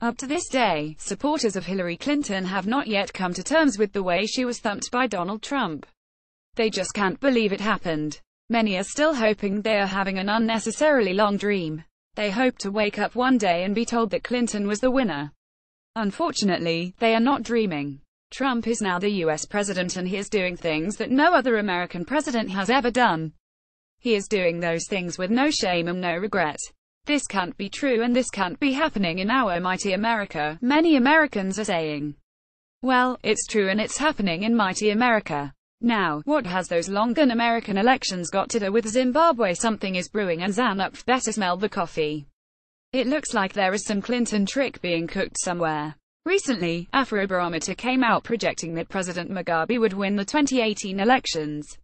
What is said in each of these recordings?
Up to this day, supporters of Hillary Clinton have not yet come to terms with the way she was thumped by Donald Trump. They just can't believe it happened. Many are still hoping they are having an unnecessarily long dream. They hope to wake up one day and be told that Clinton was the winner. Unfortunately, they are not dreaming. Trump is now the US president and he is doing things that no other American president has ever done. He is doing those things with no shame and no regret. This can't be true and this can't be happening in our mighty America, many Americans are saying. Well, it's true and it's happening in mighty America. Now, what has those long-gone American elections got to do with Zimbabwe? Something is brewing and Zanupf better smell the coffee. It looks like there is some Clinton trick being cooked somewhere. Recently, Afrobarometer came out projecting that President Mugabe would win the 2018 elections.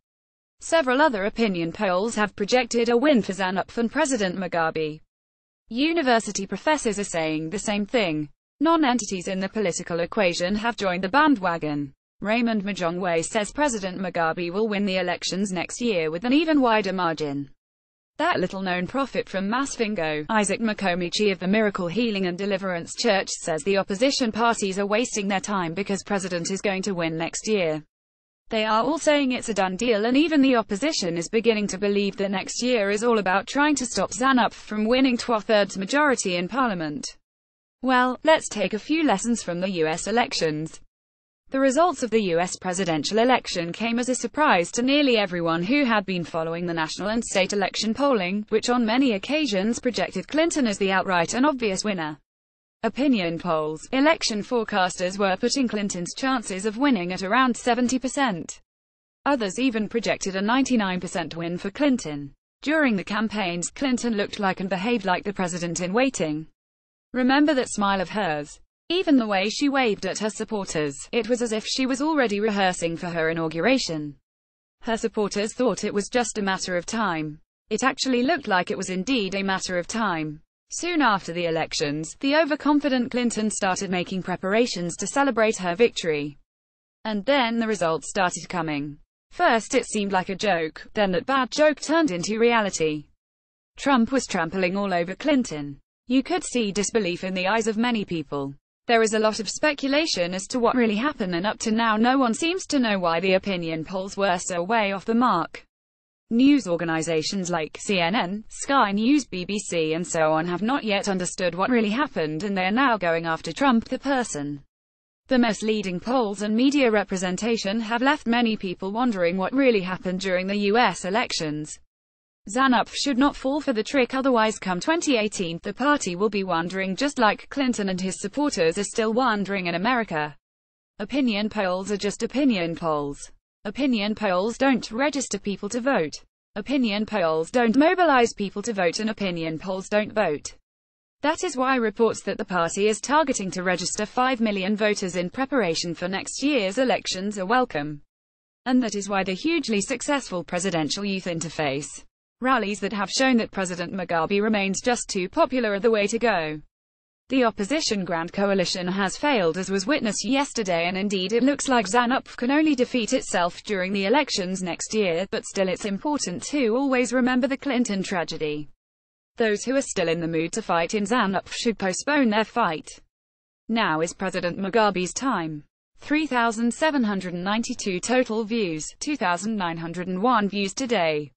Several other opinion polls have projected a win for Zanupf and President Mugabe. University professors are saying the same thing. Non-entities in the political equation have joined the bandwagon. Raymond Majongwe says President Mugabe will win the elections next year with an even wider margin. That little-known prophet from Masvingo, Isaac Makomichi of the Miracle Healing and Deliverance Church, says the opposition parties are wasting their time because President is going to win next year. They are all saying it's a done deal, and even the opposition is beginning to believe that next year is all about trying to stop Zanupf from winning 2/3 majority in Parliament. Well, let's take a few lessons from the US elections. The results of the US presidential election came as a surprise to nearly everyone who had been following the national and state election polling, which on many occasions projected Clinton as the outright and obvious winner. Opinion polls, election forecasters were putting Clinton's chances of winning at around 70%. Others even projected a 99% win for Clinton. During the campaigns, Clinton looked like and behaved like the president-in-waiting. Remember that smile of hers? Even the way she waved at her supporters, it was as if she was already rehearsing for her inauguration. Her supporters thought it was just a matter of time. It actually looked like it was indeed a matter of time. Soon after the elections, the overconfident Clinton started making preparations to celebrate her victory. And then the results started coming. First it seemed like a joke, then that bad joke turned into reality. Trump was trampling all over Clinton. You could see disbelief in the eyes of many people. There is a lot of speculation as to what really happened, and up to now no one seems to know why the opinion polls were so way off the mark. News organizations like CNN, Sky News, BBC and so on have not yet understood what really happened, and they are now going after Trump the person. The misleading polls and media representation have left many people wondering what really happened during the US elections. Zanupf should not fall for the trick, otherwise come 2018, the party will be wondering just like Clinton and his supporters are still wondering in America. Opinion polls are just opinion polls. Opinion polls don't register people to vote. Opinion polls don't mobilize people to vote, and opinion polls don't vote. That is why reports that the party is targeting to register 5 million voters in preparation for next year's elections are welcome. And that is why the hugely successful presidential youth interface rallies that have shown that President Mugabe remains just too popular are the way to go. The opposition Grand Coalition has failed, as was witnessed yesterday, and indeed it looks like Zanupf can only defeat itself during the elections next year, but still it's important to always remember the Clinton tragedy. Those who are still in the mood to fight in Zanupf should postpone their fight. Now is President Mugabe's time. 3,792 total views, 2,901 views today.